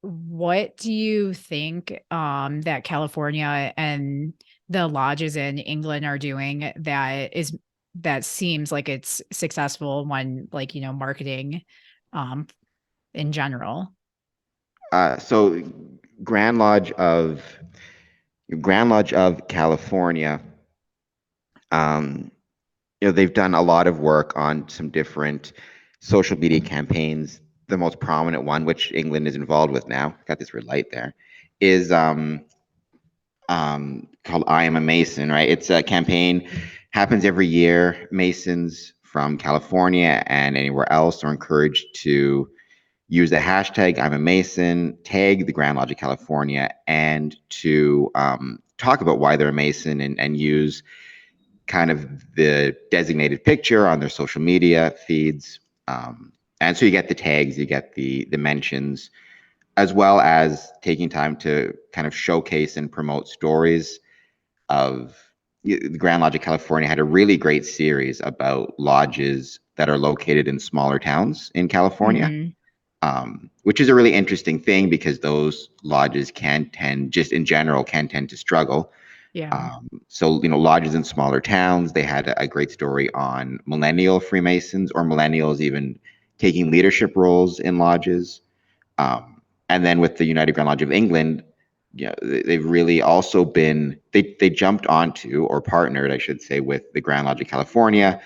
what do you think that California and the lodges in England are doing that seems like it's successful when like, marketing um in general? So Grand Lodge of Grand Lodge of California, um, they've done a lot of work on some different social media campaigns. The most prominent one, which England is involved with now, got this red light there, is called I Am a Mason, right? It's a campaign, happens every year. Masons from California and anywhere else are encouraged to use the hashtag I'm a Mason, tag the Grand Lodge of California, and to talk about why they're a Mason and use kind of the designated picture on their social media feeds. And so you get the tags, you get the mentions, as well as taking time to kind of showcase and promote stories of the Grand Lodge of California had a really great series about lodges that are located in smaller towns in California, Hmm. which is a really interesting thing because those lodges can tend, just in general, can tend to struggle. Yeah. So, lodges in smaller towns, they had a great story on millennial Freemasons or millennials even taking leadership roles in lodges. And then with the United Grand Lodge of England, they've really also been they jumped onto or partnered, I should say, with the Grand Lodge of California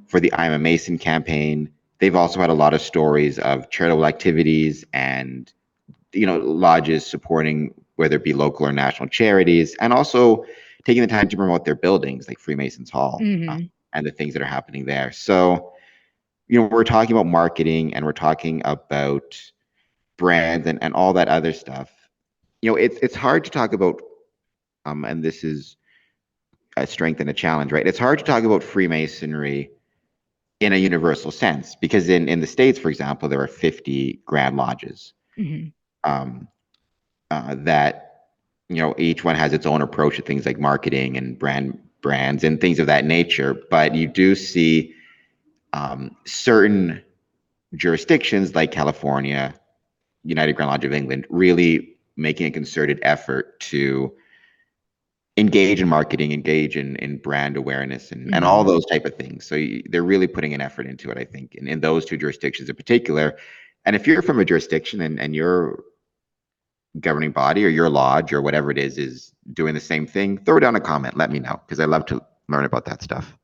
for the I'm a Mason campaign. They've also had a lot of stories of charitable activities and lodges supporting whether it be local or national charities, and also taking the time to promote their buildings like Freemasons Hall Hmm. and the things that are happening there. So we're talking about marketing and we're talking about brands and all that other stuff. It's hard to talk about, and this is a strength and a challenge, right? It's hard to talk about Freemasonry in a universal sense because in the States, for example, there are 50 Grand Lodges Hmm. um, that each one has its own approach to things like marketing and brands and things of that nature. But you do see certain jurisdictions like California, United Grand Lodge of England, really making a concerted effort to engage in marketing, engage in brand awareness, and all Hmm. those type of things. So they're really putting an effort into it, I think, in those two jurisdictions in particular. And if you're from a jurisdiction and your governing body or your lodge or whatever it is doing the same thing, throw down a comment. Let me know because I love to learn about that stuff.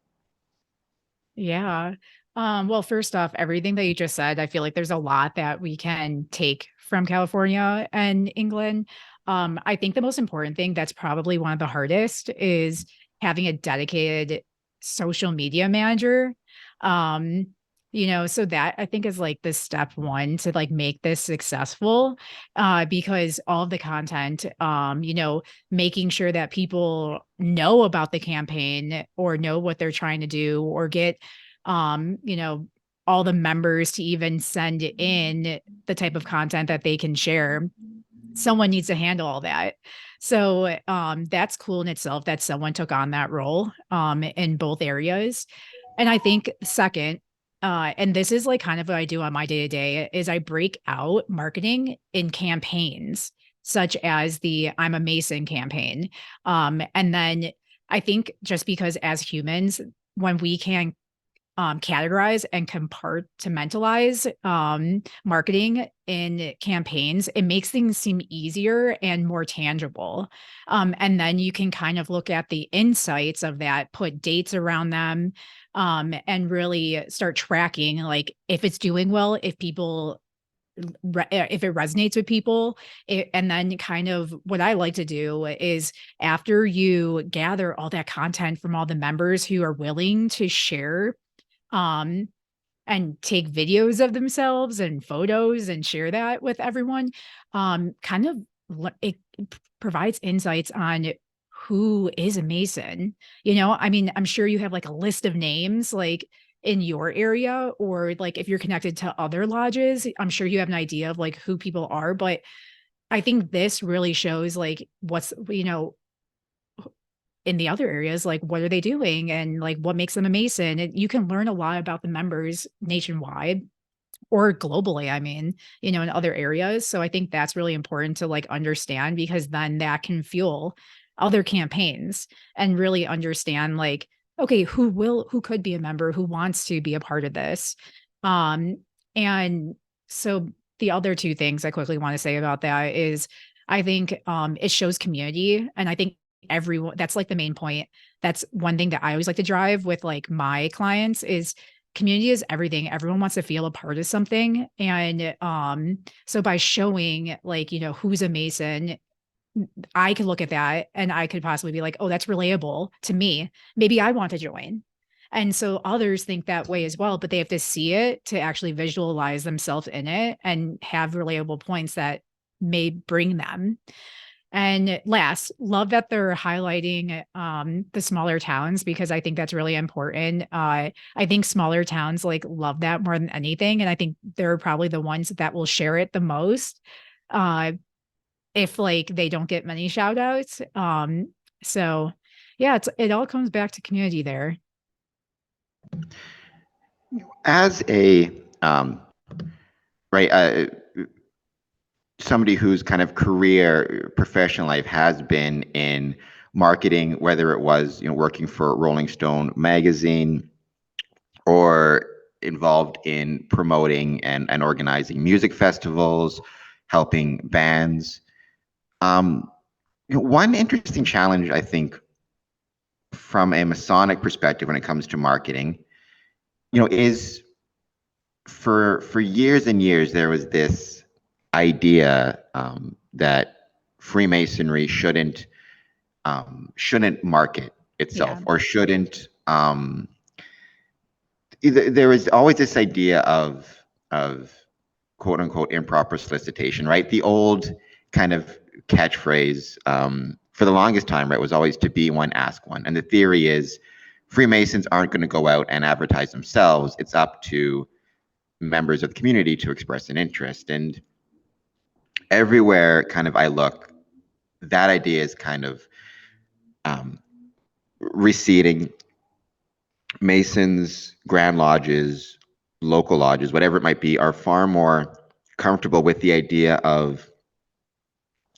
Yeah. Well, first off, everything that you just said, I feel like there's a lot that we can take from California and England. I think the most important thing that's probably one of the hardest is having a dedicated social media manager. Um, so that I think is like the step one to like make this successful. Because all of the content, making sure that people know about the campaign or know what they're trying to do or get um, you know, all the members to even send in the type of content that they can share. Someone needs to handle all that. So that's cool in itself that someone took on that role in both areas. And I think second, and this is like kind of what I do on my day to day, is I break out marketing in campaigns, such as the I'm a Mason campaign. And then I think just because as humans, when we can categorize and compartmentalize marketing in campaigns, it makes things seem easier and more tangible. And then you can kind of look at the insights of that, put dates around them, and really start tracking like if it's doing well, if people if it resonates with people. And then kind of what I like to do is after you gather all that content from all the members who are willing to share um, and take videos of themselves and photos and share that with everyone, kind of it provides insights on who is a Mason. I mean, I'm sure you have like a list of names like in your area, or like if you're connected to other lodges, I'm sure you have an idea of like who people are. But I think this really shows like what's, in the other areas, like what are they doing and like what makes them a Mason. And you can learn a lot about the members nationwide or globally, I mean, in other areas. So I think that's really important to like understand, because then that can fuel other campaigns and really understand like, okay, who could be a member, who wants to be a part of this. Um, and so the other two things I quickly want to say about that is I think it shows community. And I think everyone, that's like the main point. That's one thing that I always like to drive with like my clients is community is everything. Everyone wants to feel a part of something. And so by showing like, who's a Mason, I could look at that and I could possibly be like, oh, that's relatable to me. Maybe I want to join. And so others think that way as well, but they have to see it to actually visualize themselves in it and have relatable points that may bring them. And last, love that they're highlighting the smaller towns, because I think that's really important. I think smaller towns like love that more than anything. And I think they're probably the ones that will share it the most. Uh, if like they don't get many shout outs. So yeah, it all comes back to community there. As a right, somebody whose kind of career, professional life has been in marketing, whether it was working for Rolling Stone magazine or involved in promoting and organizing music festivals, helping bands. Um, One interesting challenge, I think, from a Masonic perspective when it comes to marketing, is for years and years there was this idea that Freemasonry shouldn't market Yeah. itself or shouldn't. There was always this idea of quote unquote improper solicitation, right? The old kind of catchphrase for the longest time, right, was always to be one, ask one. And the theory is Freemasons aren't going to go out and advertise themselves. It's up to members of the community to express an interest. And everywhere kind of I look, that idea is kind of um, receding. Masons, Grand Lodges, local lodges, whatever it might be, are far more comfortable with the idea of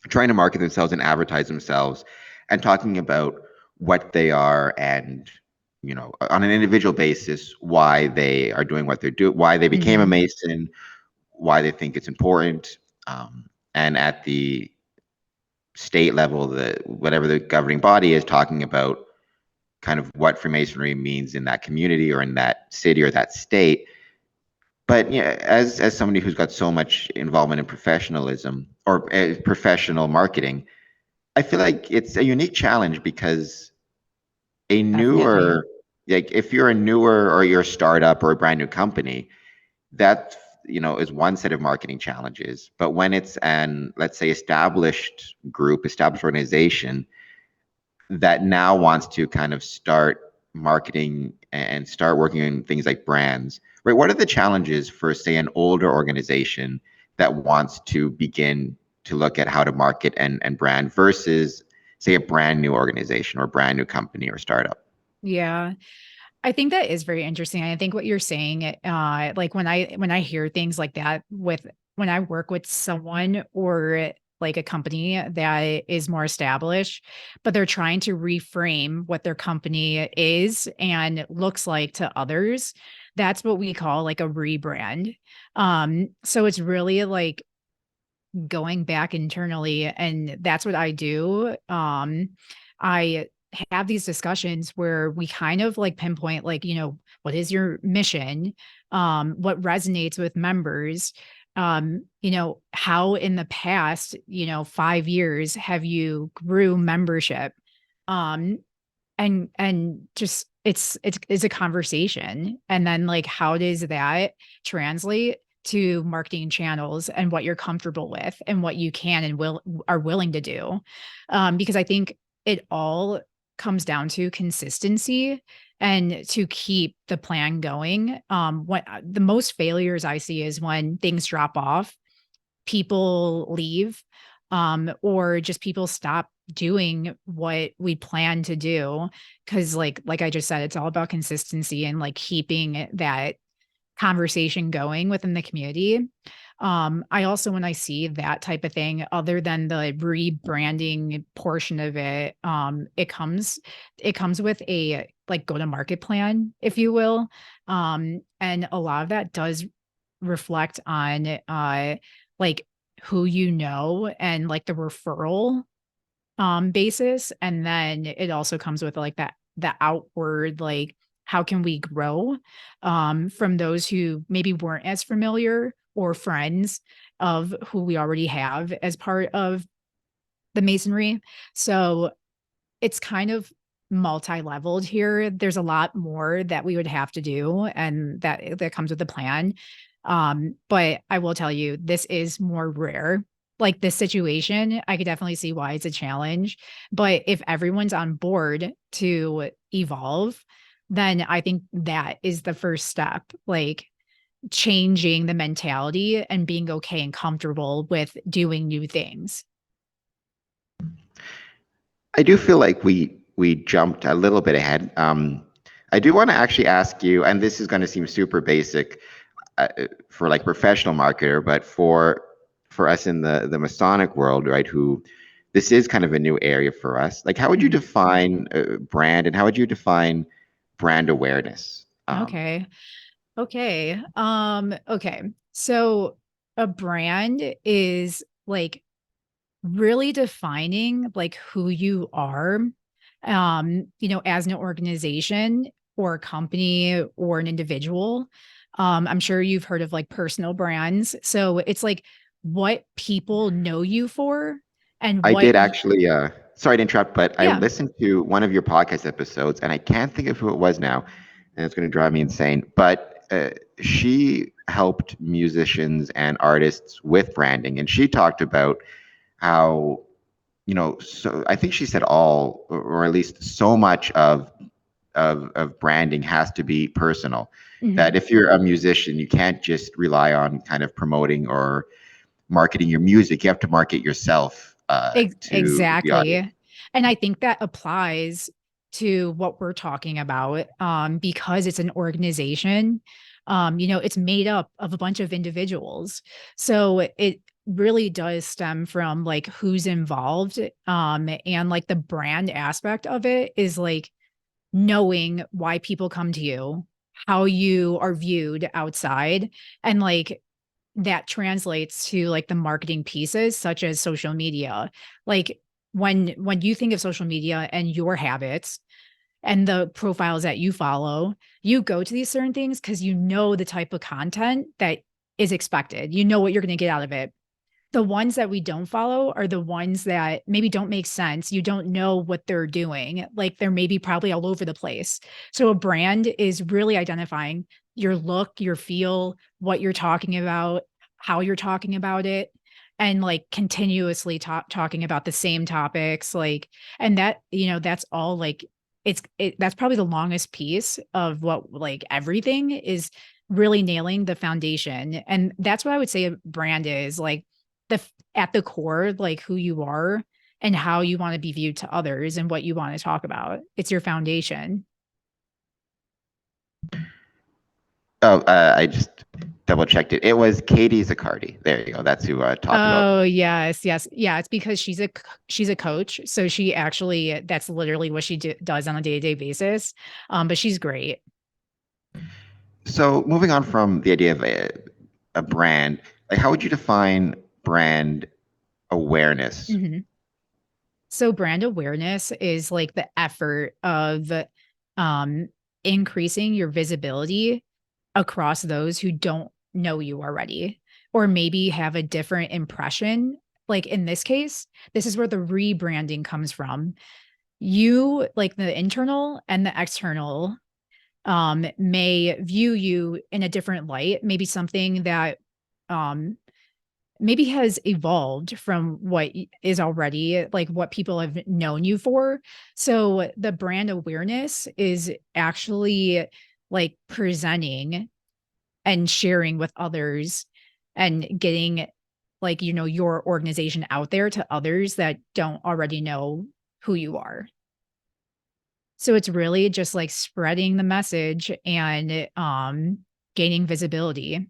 trying to market themselves and advertise themselves and talking about what they are and on an individual basis why they are doing what they're doing, why they became a Mhm. Mason, why they think it's important, and at the state level, the whatever the governing body is talking about kind of what Freemasonry means in that community or in that city or that state. But yeah, as somebody who's got so much involvement in professionalism or professional marketing, I feel like it's a unique challenge because a Definitely. newer, like if you're a newer or you're a startup or a brand new company, that is one set of marketing challenges. But when it's an, let's say, established group, established organization that now wants to kind of start marketing and start working on things like brands, right? What are the challenges for, say, an older organization that wants to begin to look at how to market and brand versus, say, a brand new organization or brand new company or startup? Yeah. I think that is very interesting. I think what you're saying, like when I hear things like that with when I work with someone or like a company that is more established, but they're trying to reframe what their company is and looks like to others. That's what we call like a rebrand. So it's really like going back internally, and that's what I do. I have these discussions where we kind of like pinpoint like, what is your mission? What resonates with members? How in the past, 5 years have you grew membership? Um, and just it's a conversation. And then like how does that translate to marketing channels and what you're comfortable with and what you can and will are willing to do? Because I think it all comes down to consistency and to keep the plan going. What the most failures I see is when things drop off, people leave, or just people stop doing what we plan to do. Cause like I just said, it's all about consistency and like keeping that conversation going within the community. I also, when I see that type of thing, other than the rebranding portion of it, it comes with a like go to market plan, if you will. And a lot of that does reflect on like who you know and like the referral basis. And then it also comes with like that the outward like how can we grow from those who maybe weren't as familiar or friends of who we already have as part of the masonry. So it's kind of multi-leveled here. There's a lot more that we would have to do, and that comes with the plan. But I will tell you, this is more rare. Like this situation, I could definitely see why it's a challenge. But if everyone's on board to evolve, then I think that is the first step. Like changing the mentality and being okay and comfortable with doing new things. I do feel like we jumped a little bit ahead. I do want to actually ask you, and this is going to seem super basic for like professional marketer, but for us in the Masonic world, right? Who this is kind of a new area for us. Like, how would you Mhm. define brand, and how would you define brand awareness? Okay. Okay. Okay. So a brand is like really defining like who you are, as an organization or a company or an individual. I'm sure you've heard of like personal brands. So it's like what people know you for and I what did actually, sorry to interrupt, but I yeah. listened to one of your podcast episodes, and I can't think of who it was now, and it's going to drive me insane. But she helped musicians and artists with branding, and she talked about how, so I think she said all, or at least so much of branding has to be personal. That Mhm. if you're a musician, you can't just rely on kind of promoting or marketing your music. You have to market yourself to the audience. Exactly. And I think that applies to what we're talking about, because it's an organization. It's made up of a bunch of individuals. So it really does stem from like who's involved. And like the brand aspect of it is like knowing why people come to you, how you are viewed outside, and like that translates to like the marketing pieces such as social media. Like when you think of social media and your habits and the profiles that you follow, you go to these certain things because you know the type of content that is expected. You know what you're going to get out of it. The ones that we don't follow are the ones that maybe don't make sense. You don't know what they're doing. Like they're maybe probably all over the place. So a brand is really identifying your look, your feel, what you're talking about, how you're talking about it, and like continuously talking about the same topics. Like, and that, that's all like that's probably the longest piece of what like everything is really nailing the foundation. And that's what I would say a brand is like at the core, like who you are and how you want to be viewed to others and what you want to talk about. It's your foundation. Oh, I just double checked it. It was Katie Zaccardi. There you go. That's who talked about. Oh, yes, yes. Yeah, it's because she's a coach, so she actually that's literally what she does on a day-to-day basis. But she's great. So moving on from the idea of a brand, like how would you define brand awareness? Mhm. So brand awareness is like the effort of um increasing your visibility across those who don't know you already or maybe have a different impression. Like in this case, this is where the rebranding comes from. You, like the internal and the external, may view you in a different light, maybe something that um maybe has evolved from what is already like what people have known you for. So the brand awareness is actually like presenting and sharing with others and getting like your organization out there to others that don't already know who you are. So it's really just like spreading the message and gaining visibility.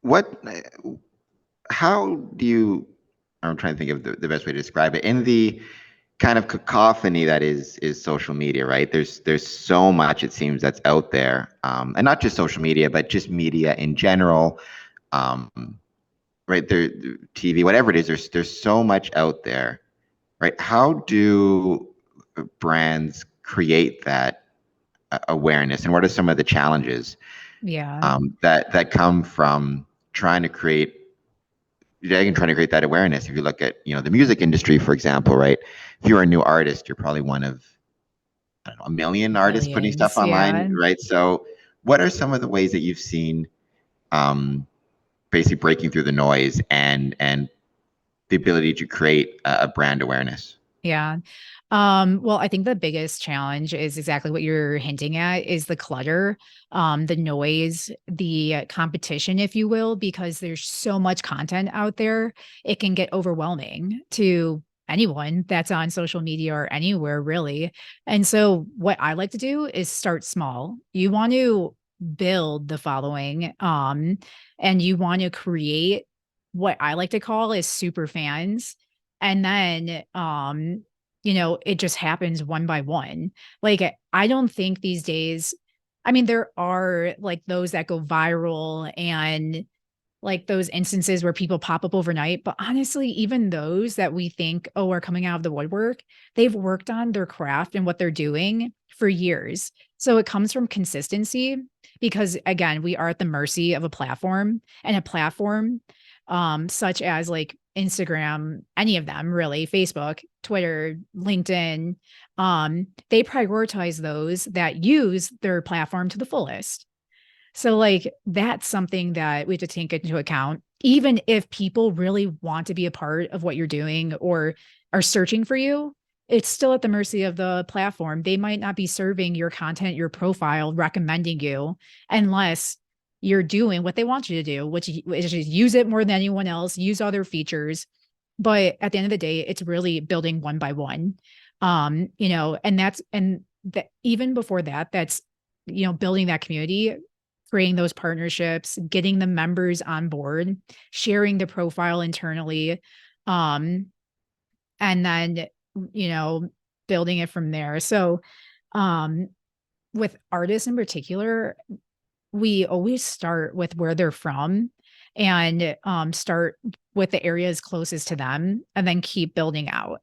What, how do you, I'm trying to think of the best way to describe it. In the kind of cacophony that is social media, right? There's so much, it seems, that's out there, and not just social media, but just media in general, um, right? There, TV, whatever it is, there's so much out there, right? How do brands create that awareness, and what are some of the challenges Yeah. that come from trying to create trying to create that awareness? If you look at, the music industry, for example, right? If you're a new artist, you're probably one of, I don't know, a million artists putting stuff Millions. online, Yeah. right? So what are some of the ways that you've seen, um, basically breaking through the noise and the ability to create a brand awareness? Yeah. Well, I think the biggest challenge is exactly what you're hinting at is the clutter, the noise, the competition, if you will, because there's so much content out there. It can get overwhelming to anyone that's on social media or anywhere really. And so what I like to do is start small. You want to build the following, and you want to create what I like to call is super fans. And then, it just happens one by one. Like, I don't think these days, I mean, there are like those that go viral and like those instances where people pop up overnight. But honestly, even those that we think, oh, are coming out of the woodwork, they've worked on their craft and what they're doing for years. So it comes from consistency because, again, we are at the mercy of a platform and a platform such as like Instagram, any of them really, Facebook, Twitter, LinkedIn, they prioritize those that use their platform to the fullest. So, like, that's something that we have to take into account. Even if people really want to be a part of what you're doing or are searching for you, it's still at the mercy of the platform. They might not be serving your content, your profile, recommending you unless you're doing what they want you to do, which is just use it more than anyone else, use other features. But at the end of the day, it's really building one by one. And that even before that, that's building that community, creating those partnerships, getting the members on board, sharing the profile internally, um, and then, you know, building it from there. So, um, with artists in particular, we always start with where they're from and start with the areas closest to them and then keep building out.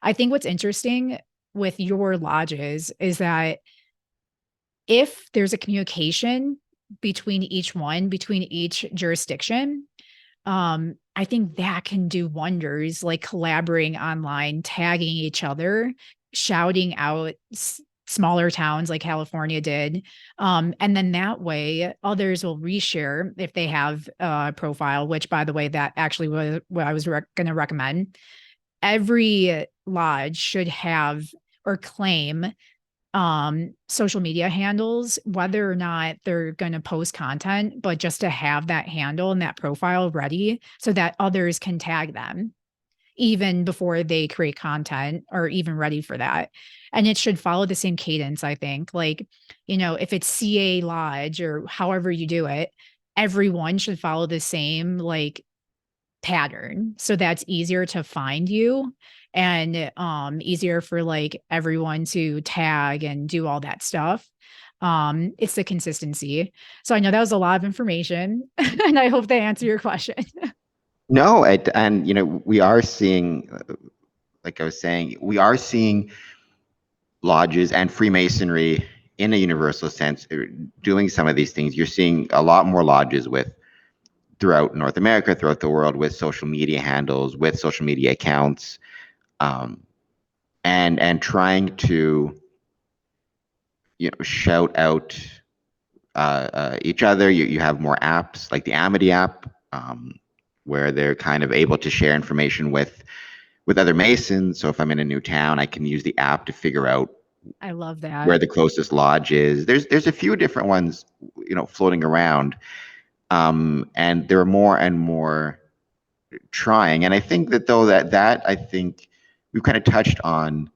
I think what's interesting with your lodges is that if there's a communication between each one, between each jurisdiction, I think that can do wonders, like collaborating online, tagging each other, shouting out smaller towns like California did. And then that way others will reshare if they have a profile, which by the way, that actually was what I was going to recommend. Every lodge should have or claim social media handles, whether or not they're going to post content, but just to have that handle and that profile ready so that others can tag them even before they create content or even ready for that. And it should follow the same cadence, I think. Like, if it's CA Lodge or however you do it, everyone should follow the same like pattern. So that's easier to find you and easier for like everyone to tag and do all that stuff. It's the consistency. So I know that was a lot of information and I hope they answer your question. No, and we are seeing, like I was saying, we are seeing lodges and Freemasonry in a universal sense doing some of these things. You're seeing a lot more lodges with throughout North America, throughout the world, with social media handles, with social media accounts, um, and trying to shout out each other. You have more apps like the Amity app, where they're kind of able to share information with other Masons. So if I'm in a new town, I can use the app to figure out I love where that. the closest lodge is. There's a few different ones, floating around, and there are more and more trying. And I think that though that I think we've kind of touched on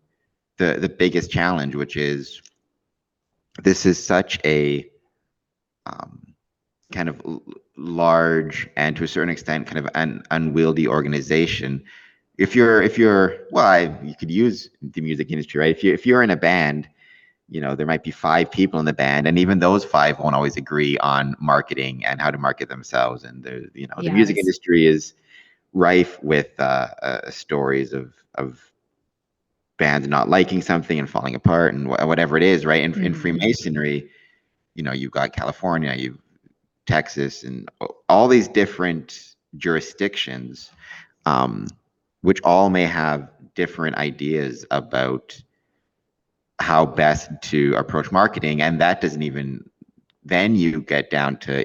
the biggest challenge, which is this is such a um, kind of large and to a certain extent kind of an unwieldy organization. If you're well, you could use the music industry, right? If you're in a band, there might be five people in the band, and even those five won't always agree on marketing and how to market themselves. And the music Yes. industry is rife with stories of bands not liking something and falling apart and whatever it is, right? In Mhm. Freemasonry, you've got California, you've Texas, and all these different jurisdictions, um, which all may have different ideas about how best to approach marketing. And that doesn't even, then you get down to,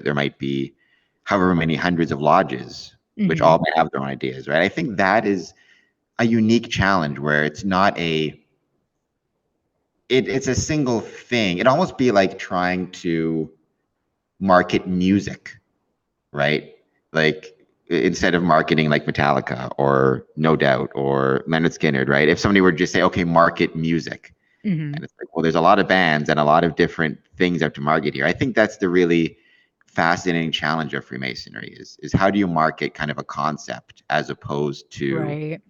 there might be however many hundreds of lodges, which all Mhm. may have their own ideas, right? I think that is a unique challenge where it's not it's a single thing. It'd almost be like trying to market music, right? Like instead of marketing like Metallica or No Doubt or Leonard Skinner, right? If somebody were to just say, okay, market music, Mhm. and it's like, well, there's a lot of bands and a lot of different things up to market here. I think that's the really fascinating challenge of Freemasonry is how do you market kind of a concept as opposed to Right.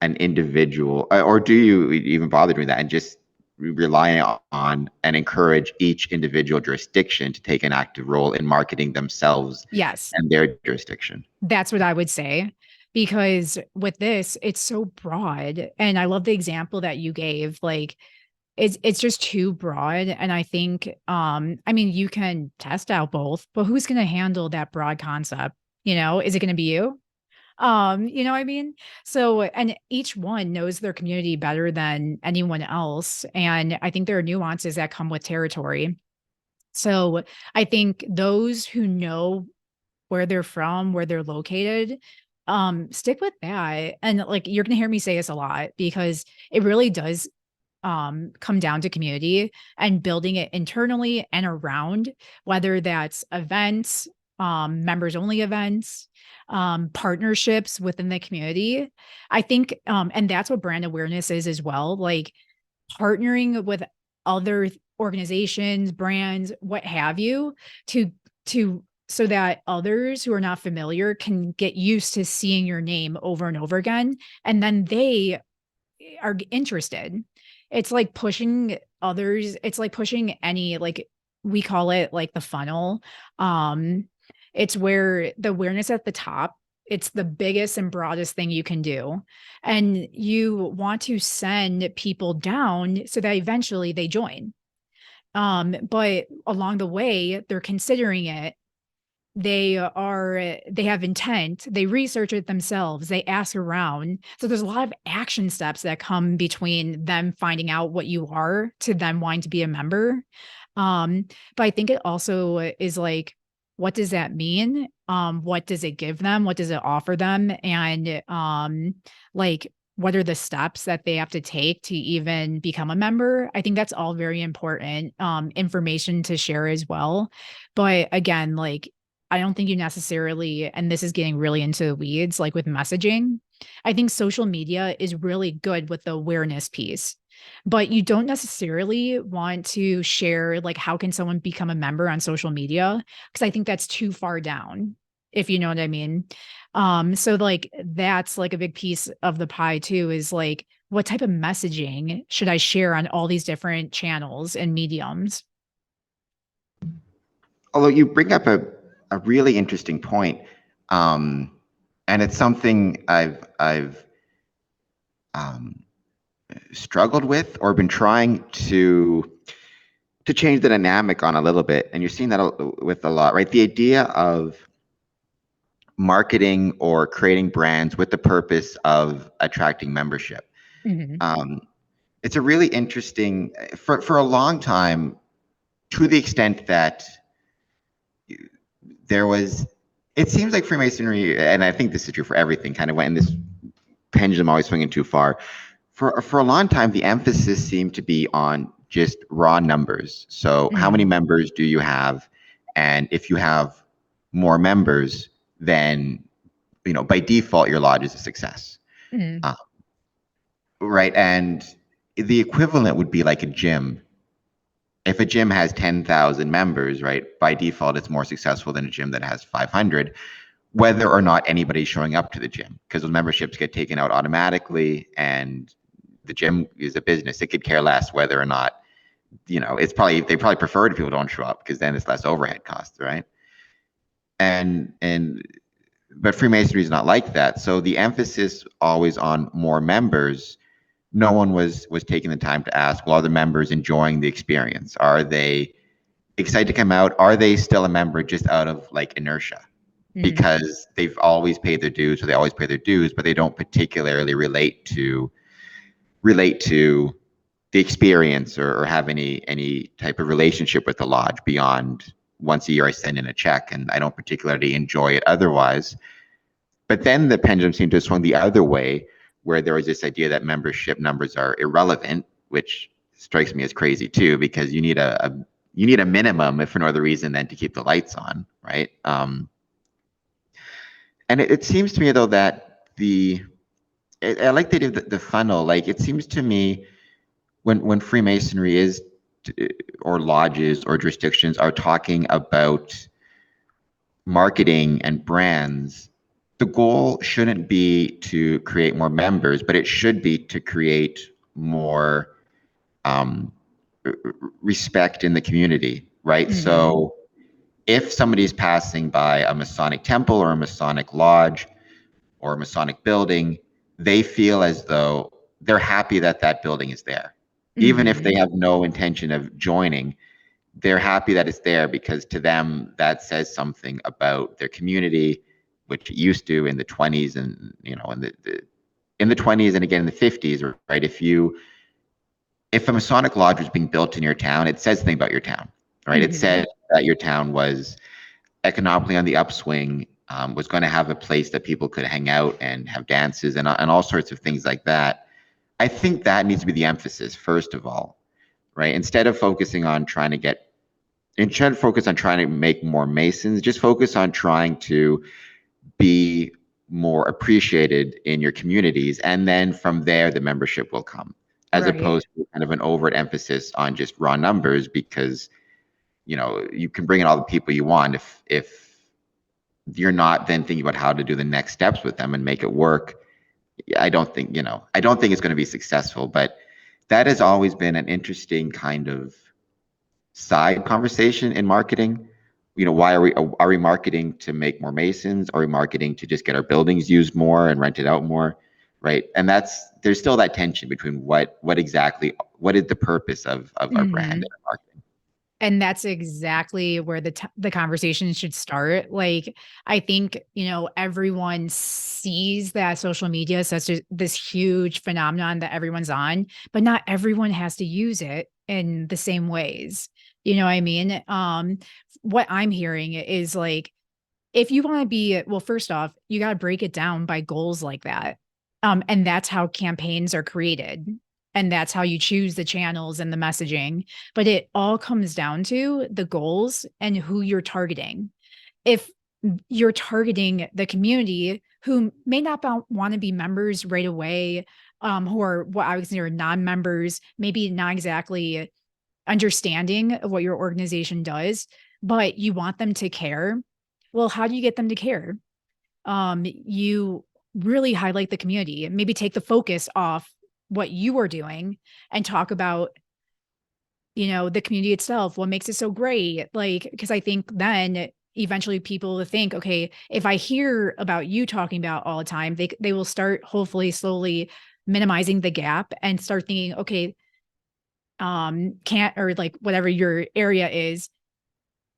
an individual, or do you even bother doing that and just rely on and encourage each individual jurisdiction to take an active role in marketing themselves Yes. and their jurisdiction? That's what I would say, because with this, it's so broad, and I love the example that you gave, like, it's just too broad, and I think, I mean, you can test out both, but who's gonna handle that broad concept, you know? Is it gonna be you? You know what I mean? So, and each one knows their community better than anyone else, and I think there are nuances that come with territory. So, I think those who know where they're from, where they're located, stick with that. And like you're gonna hear me say this a lot because it really does come down to community and building it internally and around, whether that's events, members only events, partnerships within the community. I think, and that's what brand awareness is as well. Like partnering with other organizations, brands, what have you, to so that others who are not familiar can get used to seeing your name over and over again, and then they are interested. It's like pushing others. It's like pushing any, like, we call it like the funnel. Um, it's where the awareness at the top, it's the biggest and broadest thing you can do. And you want to send people down so that eventually they join. But along the way, they're considering it, they have intent, they research it themselves, they ask around. So there's a lot of action steps that come between them finding out what you are to them wanting to be a member. Um, but I think it also is like, what does that mean? What does it give them? What does it offer them? And like what are the steps that they have to take to even become a member? I think that's all very important information to share as well. But again, like I don't think you necessarily, and this is getting really into the weeds, like with messaging. I think social media is really good with the awareness piece, but you don't necessarily want to share, like, how can someone become a member on social media? Because I think that's too far down, if you know what I mean. So like that's like a big piece of the pie too, is like, what type of messaging should I share on all these different channels and mediums? Although you bring up a really interesting point, um, and it's something I've um, struggled with or been trying to change the dynamic on a little bit, and you're seeing that with a lot, right? The idea of marketing or creating brands with the purpose of attracting membership. Mhm. Um, it's a really interesting for a long time, to the extent that there was. It seems like Freemasonry, and I think this is true for everything, kind of went in this pendulum always swinging too far. For a long time, the emphasis seemed to be on just raw numbers. So, how many Mhm. members do you have? And if you have more members, then by default, your lodge is a success. Mhm. Uh, right. And the equivalent would be like a gym. if a gym has 10,000 members, right, by default, it's more successful than a gym that has 500, whether or not anybody's showing up to the gym, because those memberships get taken out automatically, and the gym is a business. It could care less whether or not, they probably prefer if people don't show up because then it's less overhead costs, right? And but Freemasonry is not like that. So the emphasis always on more members. No one was taking the time to ask, well, are the members enjoying the experience? Are they excited to come out? Are they still a member just out of like inertia? Mm, Because they've always paid their dues, so they always pay their dues, but they don't particularly relate to the experience, or have any type of relationship with the lodge beyond once a year I send in a check, and I don't particularly enjoy it otherwise. But then the pendulum seemed to have swung the other way, where there was this idea that membership numbers are irrelevant, which strikes me as crazy too, because you need a minimum, if for no other reason than to keep the lights on, right? And it seems to me though that I like the idea of the funnel. Like it seems to me when Freemasonry is, or lodges or jurisdictions are talking about marketing and brands, the goal shouldn't be to create more members, but it should be to create more um, respect in the community, right? mhm, So if somebody's passing by a Masonic temple or a Masonic lodge or a Masonic building, they feel as though they're happy that that building is there. Even if they mhm, have no intention of joining, they're happy that it's there because to them that says something about their community, which it used to in the 20s, and in the 20s and again in the 50s, right? If a Masonic lodge was being built in your town, it says something about your town, right? It mhm. said that your town was economically on the upswing, was going to have a place that people could hang out and have dances and all sorts of things like that. I think that needs to be the emphasis, first of all, right? Instead of focus on trying to make more Masons, just focus on trying to be more appreciated in your communities. And then from there, the membership will come, as Right. opposed to kind of an overt emphasis on just raw numbers, because, you can bring in all the people you want if you're not then thinking about how to do the next steps with them and make it work. I don't think it's going to be successful, but that has always been an interesting kind of side conversation in marketing. Why are we marketing to make more Masons? Are we marketing to just get our buildings used more and rented out more? Right. And there's still that tension between what is the purpose of our brand and Mhm. our marketing. And that's exactly where the conversation should start. Like, I think, everyone sees that social media is such this huge phenomenon that everyone's on, but not everyone has to use it in the same ways. You know what I mean? What I'm hearing is like, if you want to be, well, first off, you got to break it down by goals like that. And that's how campaigns are created. And that's how you choose the channels and the messaging. But it all comes down to the goals and who you're targeting. If you're targeting the community who may not want to be members right away, who are what I would consider non-members, maybe not exactly understanding of what your organization does, but you want them to care. Well, how do you get them to care? You really highlight the community and maybe take the focus off what you are doing and talk about, the community itself, what makes it so great. Like, because I think then eventually people will think, okay, if I hear about you talking about all the time, they will start hopefully slowly minimizing the gap and start thinking, okay, can't, or like whatever your area is,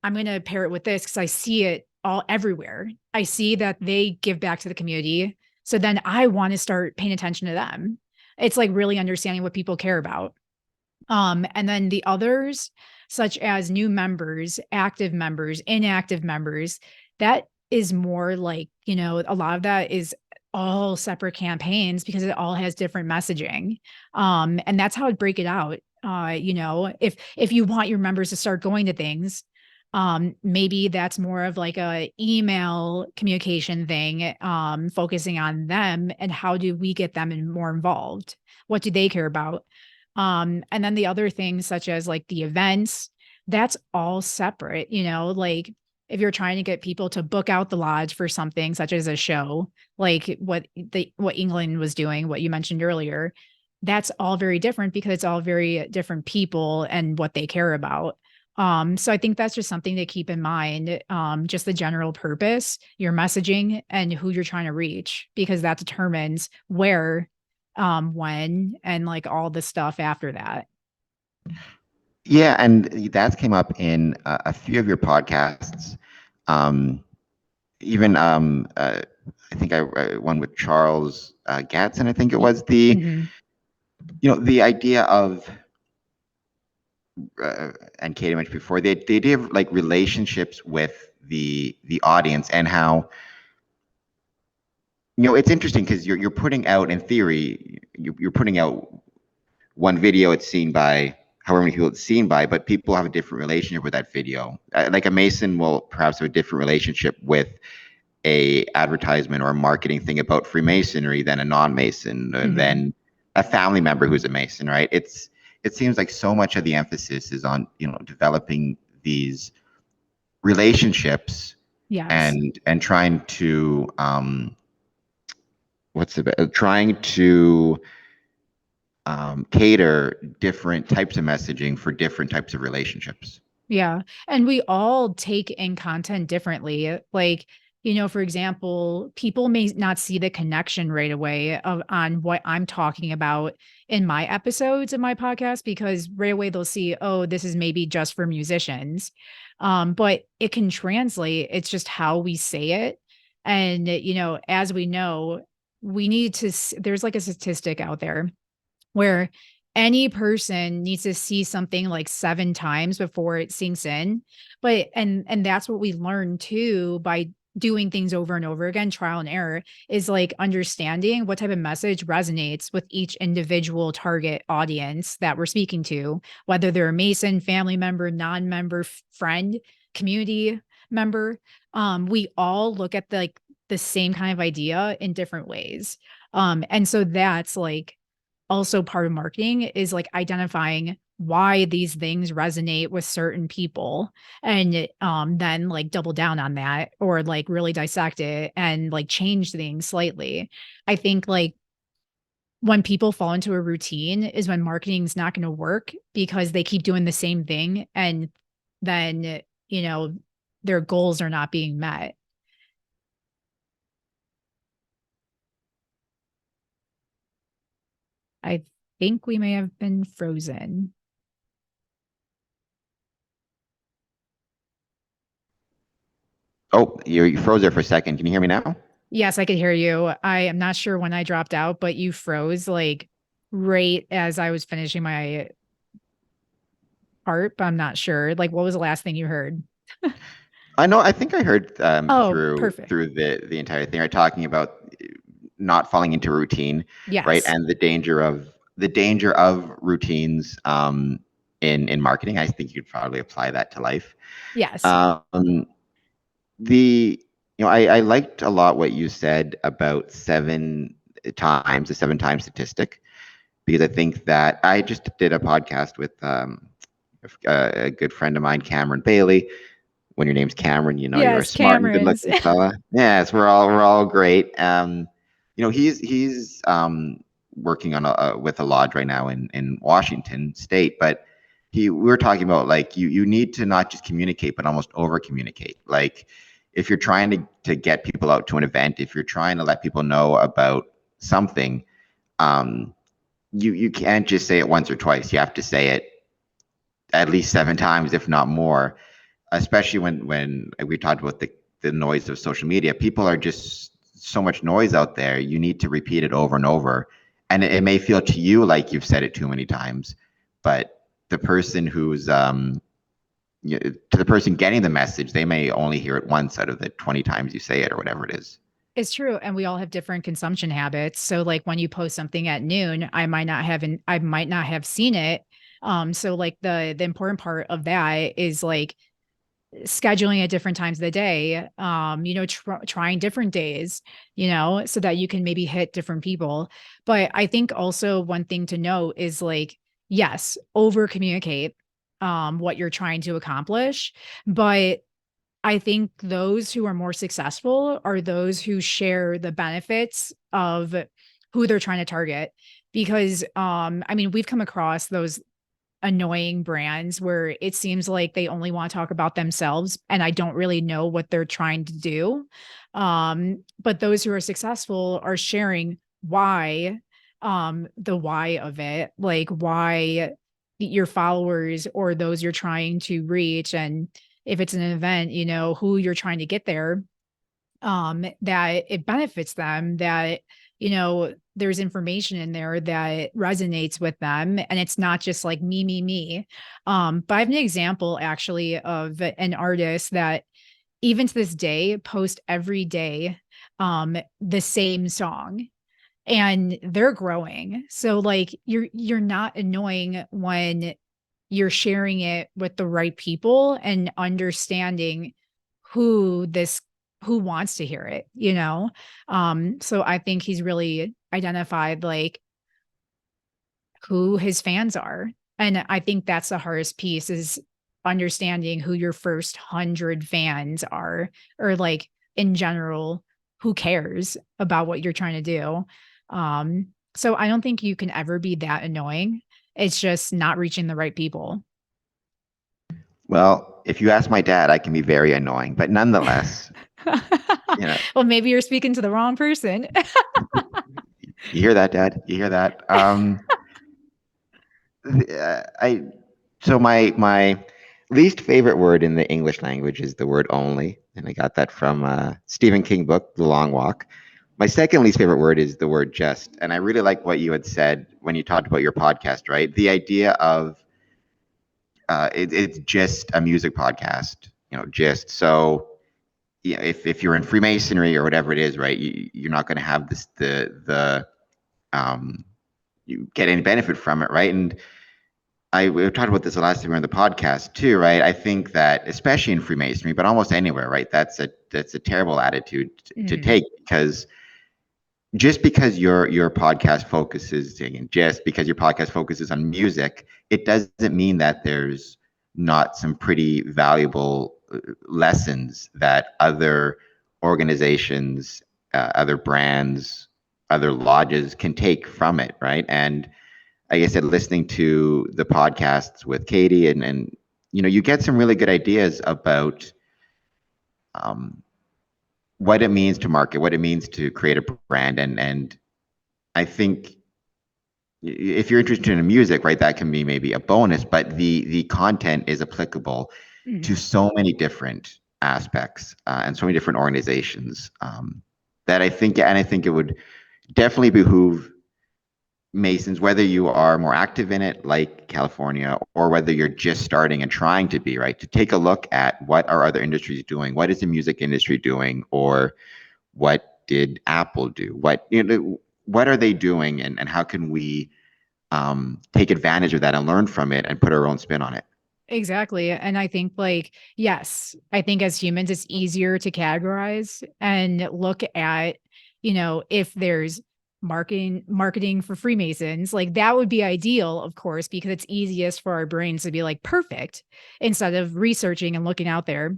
I'm going to pair it with this because I see it all everywhere. I see that they give back to the community. So then I want to start paying attention to them. It's like really understanding what people care about. And then the others, such as new members, active members, inactive members, that is more like, a lot of that is all separate campaigns because it all has different messaging. And that's how I'd break it out. If you want your members to start going to things, maybe that's more of like a email communication thing, focusing on them and how do we get them more involved? What do they care about? And then the other things such as like the events, that's all separate, like if you're trying to get people to book out the lodge for something such as a show, like what England was doing, what you mentioned earlier, that's all very different because it's all very different people and what they care about. So I think that's just something to keep in mind, just the general purpose, your messaging, and who you're trying to reach, because that determines where, when, and like all the stuff after that. Yeah, and that came up in a few of your podcasts. Um, even I think one with Charles Gatson. I think it was Mm-hmm. the idea of and Katie mentioned before the idea of like relationships with the audience and how it's interesting because you're putting out in theory you're putting out one video, it's seen by however many people it's seen by, but people have a different relationship with that video. Like a Mason will perhaps have a different relationship with a advertisement or a marketing thing about Freemasonry than a non-Mason, Mm-hmm. than a family member who's a Mason, right? It seems like so much of the emphasis is on developing these relationships Yes. and trying to trying to cater different types of messaging for different types of relationships. Yeah. And we all take in content differently. Like, for example, people may not see the connection right away on what I'm talking about in my episodes of my podcast, because right away they'll see, oh, this is maybe just for musicians. But it can translate. It's just how we say it. And, as we know, we need to, there's like a statistic out there where any person needs to see something like 7 times before it sinks in. But and that's what we learn too by doing things over and over again, trial and error, is like understanding what type of message resonates with each individual target audience that we're speaking to, whether they're a Mason, family member, non-member, friend, community member. We all look at the same kind of idea in different ways. And so that's like also part of marketing, is like identifying why these things resonate with certain people, and then like double down on that, or like really dissect it and like change things slightly. I think like when people fall into a routine is when marketing's not going to work, because they keep doing the same thing, and then you know their goals are not being met. I think we may have been frozen. Oh, you froze there for a second. Can you hear me now? Yes, I could hear you. I am not sure when I dropped out, but you froze like right as I was finishing my part, but I'm not sure. Like, what was the last thing you heard? I know. I think I heard Oh, perfect. through the entire thing, right, talking about not falling into routine, right, Yes. and the danger of routines in marketing. I think you'd probably apply that to life. Yes. Um, the I liked a lot what you said about the 7 time statistic, because I think that I just did a podcast with a good friend of mine, Cameron Bailey. When your name's Cameron, you're a Yes, smart and Cameron's. good-looking fella. Yes, we're all great. He's working on with a lodge right now in Washington State, but we were talking about like you need to not just communicate, but almost over communicate. Like if you're trying to get people out to an event, if you're trying to let people know about something, um, you can't just say it once or twice. You have to say it at least 7 times, if not more, especially when we talked about the noise of social media. People are just so much noise out there. You need to repeat it over and over. And it may feel to you like you've said it too many times, but the person to the person getting the message, they may only hear it once out of the 20 times you say it or whatever it is. It's true, and we all have different consumption habits. So like when you post something at noon, I might not have seen it. So like the important part of that is like scheduling at different times of the day, trying different days, so that you can maybe hit different people. But I think also one thing to note is like, yes, over communicate what you're trying to accomplish. But I think those who are more successful are those who share the benefits of who they're trying to target. Because I mean, we've come across those annoying brands where it seems like they only want to talk about themselves and I don't really know what they're trying to do. But those who are successful are sharing why, the why of it, like why your followers or those you're trying to reach, and if it's an event, you know, who you're trying to get there, that it benefits them, that, you know, there's information in there that resonates with them. And it's not just like me. But I have an example actually of an artist that even to this day post every day the same song, and they're growing. So like you're not annoying when you're sharing it with the right people and understanding who this who wants to hear it, you know? So I think he's really identified like who his fans are. And I think that's the hardest piece is understanding who your first 100 fans are, or like in general, who cares about what you're trying to do. So I don't think you can ever be that annoying. It's just not reaching the right people. Well, if you ask my dad, I can be very annoying, but nonetheless, you know, Well, maybe you're speaking to the wrong person. you hear that, Dad? You hear that? I so my least favorite word in the English language is the word only, and I got that from Stephen King book, The Long Walk. My second least favorite word is the word just, and I really like what you had said when you talked about your podcast, right? The idea of it's just a music podcast, you know, just so yeah, if you're in Freemasonry or whatever it is, right, you're not going to have this the you get any benefit from it, right? And we've talked about this the last time we were on the podcast too, right? I think that especially in Freemasonry, but almost anywhere, right? That's a terrible attitude to Mhm. take because just because your podcast focuses and just because your podcast focuses on music, it doesn't mean that there's not some pretty valuable lessons that other organizations, other brands, other lodges can take from it, right? And like I said, listening to the podcasts with Katie and you know, you get some really good ideas about um, what it means to market, what it means to create a brand, and I think if you're interested in music, right, that can be maybe a bonus, but the content is applicable to Mhm. so many different aspects and so many different organizations that I think, and I think it would definitely behoove Masons, whether you are more active in it, like California, or whether you're just starting and trying to be, right, to take a look at what are other industries doing, what is the music industry doing, or what did Apple do, what you know, what are they doing, and how can we take advantage of that and learn from it and put our own spin on it. Exactly. And I think like, yes, I think as humans, it's easier to categorize and look at, you know, if there's marketing for Freemasons, like that would be ideal, of course, because it's easiest for our brains to be like perfect instead of researching and looking out there.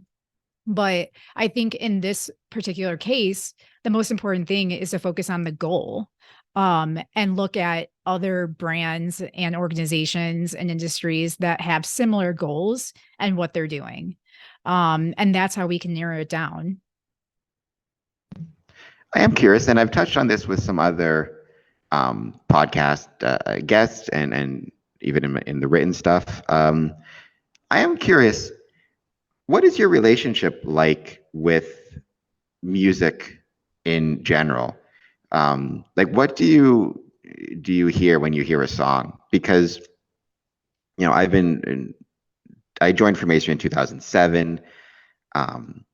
But I think in this particular case, the most important thing is to focus on the goal, and look at other brands and organizations and industries that have similar goals and what they're doing. And that's how we can narrow it down. I am curious, and I've touched on this with some other podcast guests and even in the written stuff. I am curious, what is your relationship like with music in general? Like, what do you hear when you hear a song? Because you know, I joined Freemasonry in 2007. Um,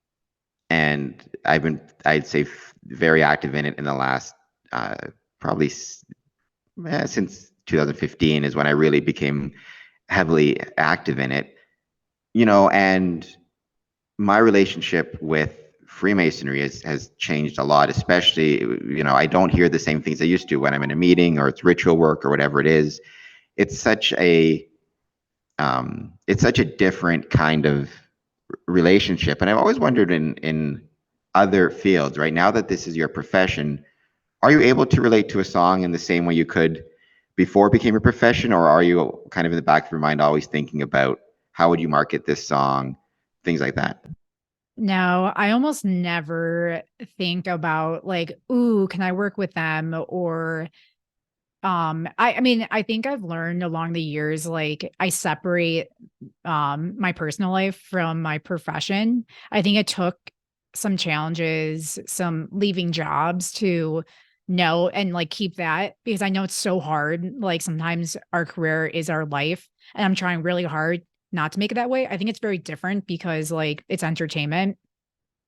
and I'd say, very active in it in the last uh, probably since 2015 is when I really became heavily active in it. You know, and my relationship with Freemasonry has changed a lot, especially, you know, I don't hear the same things I used to when I'm in a meeting or it's ritual work or whatever it is. it's such a it's such a different kind of relationship. And I've always wondered in other fields, right? Now that this is your profession, are you able to relate to a song in the same way you could before it became a profession, or are you kind of in the back of your mind always thinking about how would you market this song, things like that? No, I almost never think about like, ooh, can I work with them? Or I mean, I think I've learned along the years, like I separate my personal life from my profession. I think it took some challenges, some leaving jobs to know and like keep that because I know it's so hard. Like sometimes our career is our life, and I'm trying really hard not to make it that way. I think it's very different because like it's entertainment.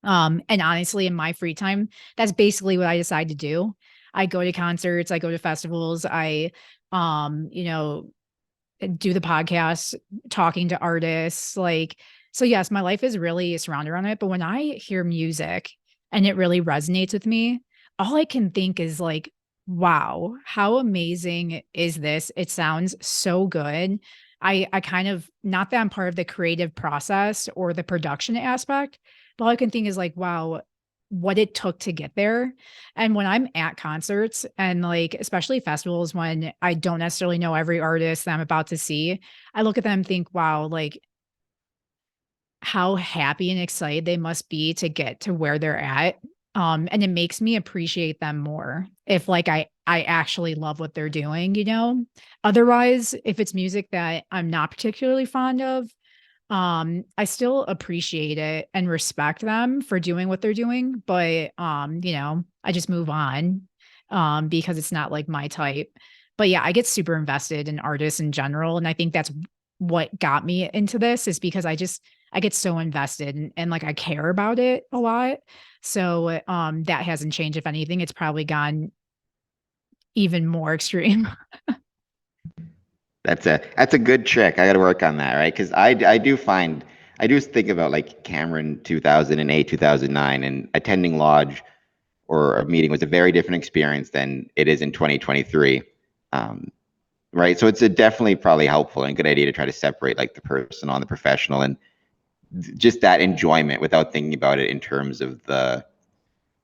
And honestly, in my free time, that's basically what I decide to do. I go to concerts, I go to festivals, I you know, do the podcast, talking to artists, like so yes, my life is really surrounded around it, but when I hear music and it really resonates with me, all I can think is like, wow, how amazing is this? It sounds so good. I kind of not that I'm part of the creative process or the production aspect, but all I can think is like, wow, what it took to get there. And when I'm at concerts and like, especially festivals, when I don't necessarily know every artist that I'm about to see, I look at them and think, wow, like how happy and excited they must be to get to where they're at. And it makes me appreciate them more if like I actually love what they're doing, you know? Otherwise, if it's music that I'm not particularly fond of, I still appreciate it and respect them for doing what they're doing, but, you know, I just move on, because it's not like my type. But yeah, I get super invested in artists in general, and I think that's what got me into this is because I get so invested and like I care about it a lot. So, that hasn't changed. If anything, it's probably gone even more extreme. That's a good trick. I got to work on that, right? Because I do find I do think about like Cameron 2008, 2009, and attending lodge or a meeting was a very different experience than it is in 2023. Um, right. So it's a definitely probably helpful and good idea to try to separate like the personal and the professional and just that enjoyment without thinking about it in terms of the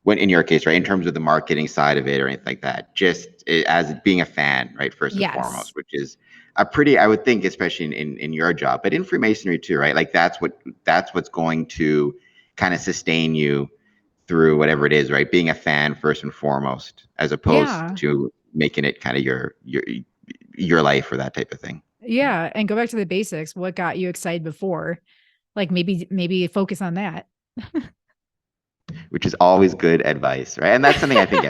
when in your case, right, in terms of the marketing side of it or anything like that, just as being a fan, right, first and Yes. foremost, which is a pretty, I would think, especially in your job, but in Freemasonry too, right? Like that's what's going to kind of sustain you through whatever it is, right? Being a fan first and foremost, as opposed Yeah. to making it kind of your life or that type of thing, Yeah. And go back to the basics. What got you excited before? Like maybe focus on that. which is always good advice, right? And that's something I think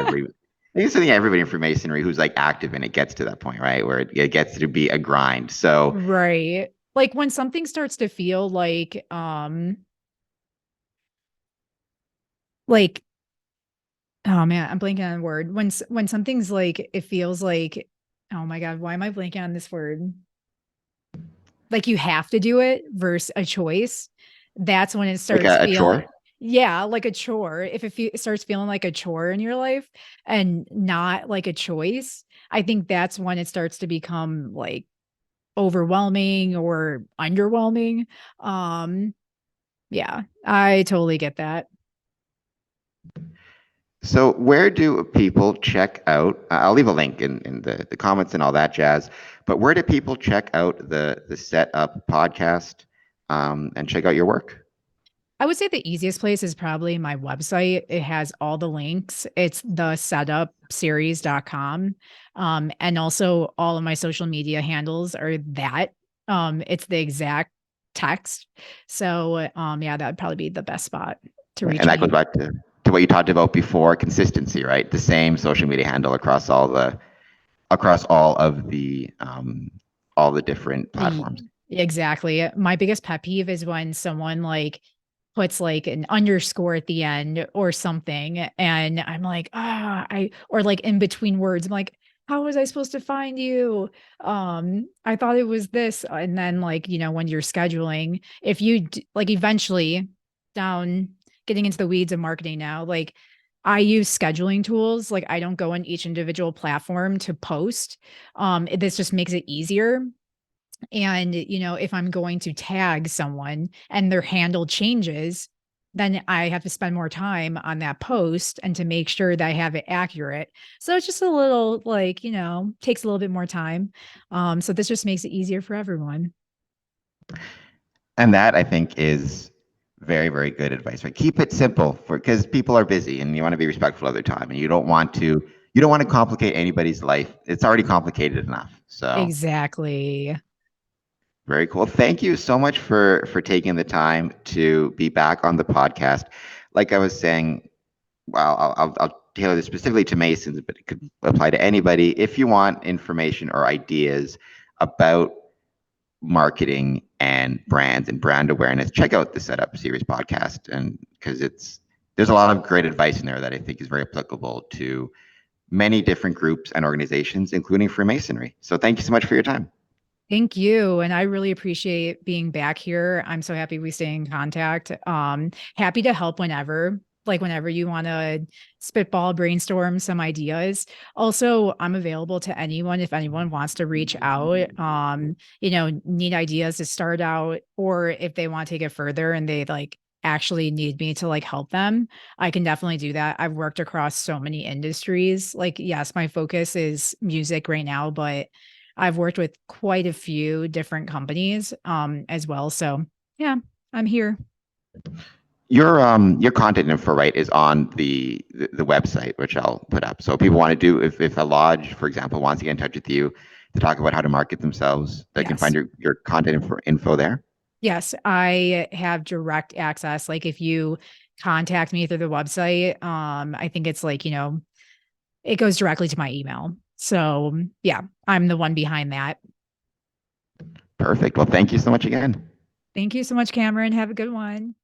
it's something everybody in Freemasonry who's like active in it gets to that point, right? Where it gets to be a grind. So Right. Like when something starts to feel like oh man, I'm blanking on a word. When something's like it feels like oh my God, why am I blanking on this word? Like you have to do it versus a choice. That's when it like starts a feeling chore. yeah, like a chore. If it starts feeling like a chore in your life and not like a choice, I think that's when it starts to become like overwhelming or underwhelming. Um, yeah, I totally get that. So where do people check out? I'll leave a link in the comments and all that jazz. But where do people check out the Setup podcast and check out your work? I would say the easiest place is probably my website. It has all the links. It's the setupseries.com. And also all of my social media handles are that. It's the exact text. So yeah, that would probably be the best spot to Right. reach And that goes me. back to what you talked about before, consistency, right? The same social media handle across all the different Ye platforms. exactly. My biggest pet peeve is when someone, like, puts, like, an underscore at the end or something, and I'm like, "Ah," I or, like, in between words, I'm like, "How was I supposed to find you? I thought it was this," and then, like, you know, when you're scheduling, if you d like, eventually down getting into the weeds of marketing now, like, I use scheduling tools. Like I don't go on each individual platform to post. This just makes it easier. And, if I'm going to tag someone and their handle changes, then I have to spend more time on that post and to make sure that I have it accurate. So it's just a little like, takes a little bit more time. So this just makes it easier for everyone. And that I think is very, very good advice. Right? Keep it simple for because people are busy and you want to be respectful of their time and you don't want to complicate anybody's life. It's already complicated enough. So Exactly. very cool. Thank you so much for taking the time to be back on the podcast. Like I was saying, well, I'll tailor this specifically to Masons, but it could apply to anybody. If you want information or ideas about marketing and brands and brand awareness, check out the Setup Series podcast, and because there's a lot of great advice in there that I think is very applicable to many different groups and organizations, including Freemasonry. So thank you so much for your time. Thank you. And I really appreciate being back here. I'm so happy we stay in contact. Happy to help whenever, like whenever you want to spitball, brainstorm some ideas. Also, I'm available to anyone if anyone wants to reach out, need ideas to start out, or if they want to take it further and they like actually need me to like help them, I can definitely do that. I've worked across so many industries. Like, yes, my focus is music right now, but I've worked with quite a few different companies, as well. So yeah, I'm here. Your content info, right, is on the website, which I'll put up. So people want to do if a lodge, for example, wants to get in touch with you to talk about how to market themselves, they can find Yes. your content info there. Yes, I have direct access. Like if you contact me through the website, I think it's like, it goes directly to my email. So yeah, I'm the one behind that. Perfect. Well, thank you so much again. Thank you so much, Cameron. Have a good one.